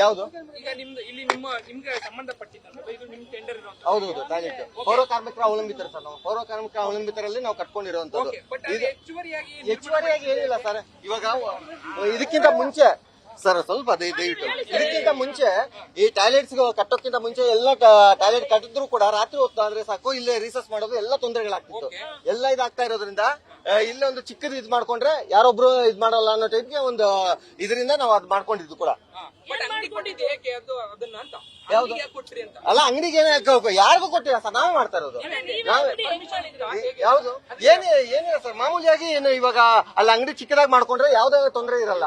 ಯಾವುದು ಈಗ ನಿಮ್ದು ಇಲ್ಲಿ ನಿಮ್ಗೆ ಸಂಬಂಧಪಟ್ಟಿದ್ದಂತ ಇದು ನಿಮ್ ಟೆಂಡರ್ ಇರುವಂತ ಹೌದೌದು ಟಾಯ್ಲೆಟ್ ಪೌರ ಕಾರ್ಮಿಕರ ಅವಲಂಬಿತರು ಸರ್. ನಾವು ಪೌರ ಕಾರ್ಮಿಕರ ಅವಲಂಬಿತರಲ್ಲಿ ನಾವು ಕಟ್ಕೊಂಡಿರುವಂತದ್ದು. ಹೆಚ್ಚುವರಿಯಾಗಿ ಏನಿಲ್ಲ ಸರ್. ಇವಾಗ ಇದಕ್ಕಿಂತ ಮುಂಚೆ ಸರ್ ಸ್ವಲ್ಪ ದಯವಿಟ್ಟು ಇದಕ್ಕಿಂತ ಮುಂಚೆ ಈ ಟಾಯ್ಲೆಟ್ಸ್ ಕಟ್ಟೋಕ್ಕಿಂತ ಮುಂಚೆ ಎಲ್ಲ ಟಾಯ್ಲೆಟ್ ಕಟ್ಟಿದ್ರು ಕೂಡ ರಾತ್ರಿ ಹೊತ್ತು ಆದ್ರೆ ಸಾಕು ಇಲ್ಲೇ ರೀಸರ್ಚ್ ಮಾಡೋದು ಎಲ್ಲ ತೊಂದರೆಗಳಾಗ್ತಿತ್ತು. ಎಲ್ಲ ಇದಾಗ್ತಾ ಇರೋದ್ರಿಂದ ಇಲ್ಲೇ ಒಂದು ಚಿಕ್ಕದು ಇದ್ ಮಾಡ್ಕೊಂಡ್ರೆ ಯಾರೊಬ್ರು ಇದ್ ಮಾಡಲ್ಲ ಅನ್ನೋ ಟೈಪ್ಗೆ ಒಂದು ಇದರಿಂದ ನಾವು ಅದ್ ಮಾಡ್ಕೊಂಡಿದ್ದು ಕೂಡ. ಅಲ್ಲ ಅಂಗಡಿಗೆ ಯಾರಿಗೂ ಕೊಟ್ಟಿಲ್ಲ ಸರ್, ನಾವೇ ಮಾಡ್ತಾ ಇರೋದು. ಯಾವ್ದು ಏನಿಲ್ಲ ಸರ್, ಮಾಮೂಲಿಯಾಗಿ ಏನು ಇವಾಗ ಅಲ್ಲ ಅಂಗಡಿ ಚಿಕ್ಕದಾಗಿ ಮಾಡ್ಕೊಂಡ್ರೆ ಯಾವ್ದೇ ತೊಂದರೆ ಇರಲ್ಲ.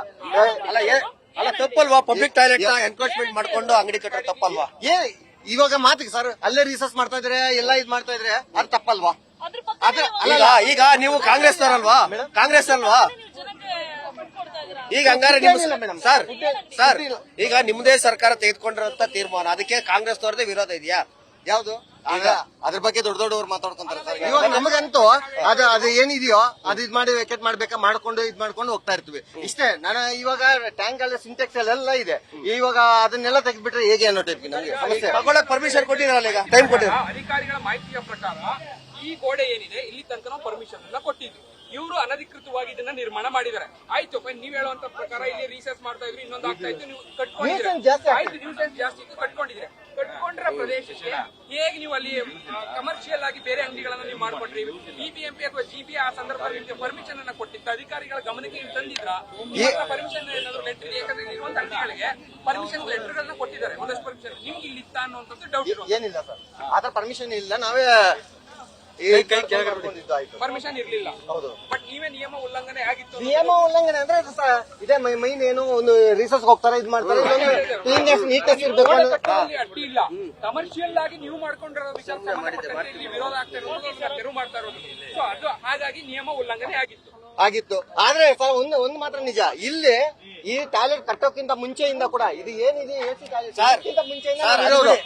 ಅಲ್ಲ ತಪ್ಪಲ್ವಾ? ಪಬ್ಲಿಕ್ ಟಾಯ್ಲೆಟ್ ನ ಎನ್ಕ್ರೋಚ್ಮೆಂಟ್ ಮಾಡ್ಕೊಂಡು ಅಂಗಡಿ ಕಟ್ಟೋ ತಪ್ಪಲ್ವಾ? ಇವಾಗ ಮಾತಿಗೆ ಸರ್ ಅಲ್ಲೇ ರಿಸರ್ಚ್ ಮಾಡ್ತಾ ಇದ್ರೆ ಎಲ್ಲ ಇದ್ ಮಾಡ್ತಾ ಇದ್ರೆ ಅದು ತಪ್ಪಲ್ವಾ? ಈಗ ನೀವು ಕಾಂಗ್ರೆಸ್ ಅಲ್ವಾ? ಕಾಂಗ್ರೆಸ್ ಅಲ್ವಾ? ಈಗ ಹಂಗಾರೆ ಸರ್ ಈಗ ನಿಮ್ದೇ ಸರ್ಕಾರ ತೆಗೆದುಕೊಂಡಿರೋಂತ ತೀರ್ಮಾನ, ಅದಕ್ಕೆ ಕಾಂಗ್ರೆಸ್ ನವರದೇ ವಿರೋಧ ಇದೆಯಾ? ಯಾವ್ದು ಅದ್ರ ಬಗ್ಗೆ ದೊಡ್ಡವ್ರು ಮಾತಾಡ್ಕೊಂತಾರೆ ಸರ್. ಇವಾಗ ನಮಗಂತೂ ಅದು ಏನಿದೆಯೋ ಅದು ಇದ್ ಮಾಡಿ ವೆಕೆಟ್ ಮಾಡ್ಬೇಕಾ ಮಾಡ್ಕೊಂಡು ಹೋಗ್ತಾ ಇರ್ತೀವಿ ಇಷ್ಟೇ. ನಾನು ಇವಾಗ ಟ್ಯಾಂಕ್ ಅಲ್ಲಿ ಸಿಂಟೆಕ್ಸ್ ಎಲ್ಲ ಇದೆ, ಇವಾಗ ಅದನ್ನೆಲ್ಲ ತೆಗೆದ್ಬಿಟ್ರೆ ಹೇಗೆ ಅನ್ನೋ ಟೈಪ್ ನಮಗೆ ಸಮಸ್ಯೆ. ತಗೊಳಕ್ ಪರ್ಮಿಷನ್ ಕೊಟ್ಟಿರಲ್ಲ, ಈಗ ಟೈಮ್ ಕೊಟ್ಟಿರ. ಅಧಿಕಾರಿಗಳ ಮಾಹಿತಿಯ ಪ್ರಕಾರ ಈ ಗೋಡೆ ಏನಿದೆ ಇಲ್ಲಿ ತನಕ ನಾವು ಪರ್ಮಿಷನ್ ಎಲ್ಲ ಕೊಟ್ಟಿದ್ವಿ. ಇವರು ಅನಧಿಕೃತವಾಗಿ ಇದನ್ನ ನಿರ್ಮಾಣ ಮಾಡಿದ್ದಾರೆ. ಆಯ್ತು, ನೀವ್ ಹೇಳುವಂತ ಪ್ರಕಾರ ಇಲ್ಲಿ ರೀಸರ್ಚ್ ಮಾಡ್ತಾ ಇದ್ರು, ಇನ್ನೊಂದು ಆಗ್ತಾ ಇತ್ತು, ನೀವು ಕಟ್ಕೊಂಡಿದ್ರೆ ಆಯ್ತು, ನ್ಯೂಸೆನ್ಸ್ ಜಾಸ್ತಿ ಇತ್ತು, ಕಟ್ಕೊಂಡಿದ್ರೆ ಕಟ್ಕೊಂಡ್ರ ಪ್ರದೇಶಕ್ಕೆ ಹೇಗೆ ನೀವು ಅಲ್ಲಿ ಕಮರ್ಷಿಯಲ್ ಆಗಿ ಬೇರೆ ಅಂಗಡಿಗಳನ್ನ ನೀವು ಮಾಡ್ಕೊಂಡ್ರಿ? ಬಿಬಿಎಂಪಿ ಅಥವಾ ಜಿಪಿ ಆ ಸಂದರ್ಭದಲ್ಲಿ ಪರ್ಮಿಷನ್ ಅನ್ನ ಕೊಟ್ಟಿತ್ತು, ಅಧಿಕಾರಿಗಳ ಗಮನಕ್ಕೆ ನೀವು ತಂದಿದ್ರ? ಪರ್ಮಿಷನ್ ಏನಾದ್ರು ಲೆಟರ್, ಯಾಕಂದ್ರೆ ಇರುವಂತ ಅಂಗಡಿಗಳಿಗೆ ಪರ್ಮಿಷನ್ ಲೆಟರ್ ಗಳನ್ನ ಕೊಟ್ಟಿದ್ದಾರೆ, ಒಂದಷ್ಟು ಪರ್ಮಿಷನ್. ನಿಮ್ಗೆ ಇಲ್ಲಿ ಇತ್ತ ಅನ್ನುವಂಥದ್ದು ಡೌಟ್ ಇರೋದು? ಏನಿಲ್ಲ ಸರ್, ಆತರ ಪರ್ಮಿಷನ್ ಇಲ್ಲ. ನಾವೇ ಪರ್ಮಿಷನ್ ಇರ್ಲಿಲ್ಲ. ಹೌದು, ಬಟ್ ನೀವೇ ನಿಯಮ ಉಲ್ಲಂಘನೆ ಆಗಿತ್ತು. ನಿಯಮ ಉಲ್ಲಂಘನೆ ಅಂದ್ರೆ ಇದೇ ಮೈನ್ ಏನು ಒಂದು ರಿಸರ್ಚ್ ಹೋಗ್ತಾರೆ, ಇದ್ ಮಾಡ್ತಾರೆ, ನೀಟ್ನೆಸ್ ಇರ್ಬೇಕು. ಅಡ್ಡಿ ಇಲ್ಲ, ಕಮರ್ಷಿಯಲ್ ಆಗಿ ನೀವು ಮಾಡ್ಕೊಂಡಿರೋ ವಿಚಾರ ವಿರೋಧ ಆಗ್ತಾ ಇರೋದು, ತೆರವು ಮಾಡ್ತಾ ಇರೋದು. ಸೊ ಅದು ಹಾಗಾಗಿ ನಿಯಮ ಉಲ್ಲಂಘನೆ ಆಗಿತ್ತು. ಆದ್ರೆ ಸರ್ ಒಂದು ಮಾತ್ರ ನಿಜ, ಇಲ್ಲಿ ಈ ಟಾಯ್ಲೆಟ್ ಕಟ್ಟೋಕ್ಕಿಂತ ಮುಂಚೆಯಿಂದ ಕೂಡ ಇದು ಏನಿದೆ ಎಸಿ ಟಾಯ್ಲೆಟ್ ಮುಂಚೆಯಿಂದ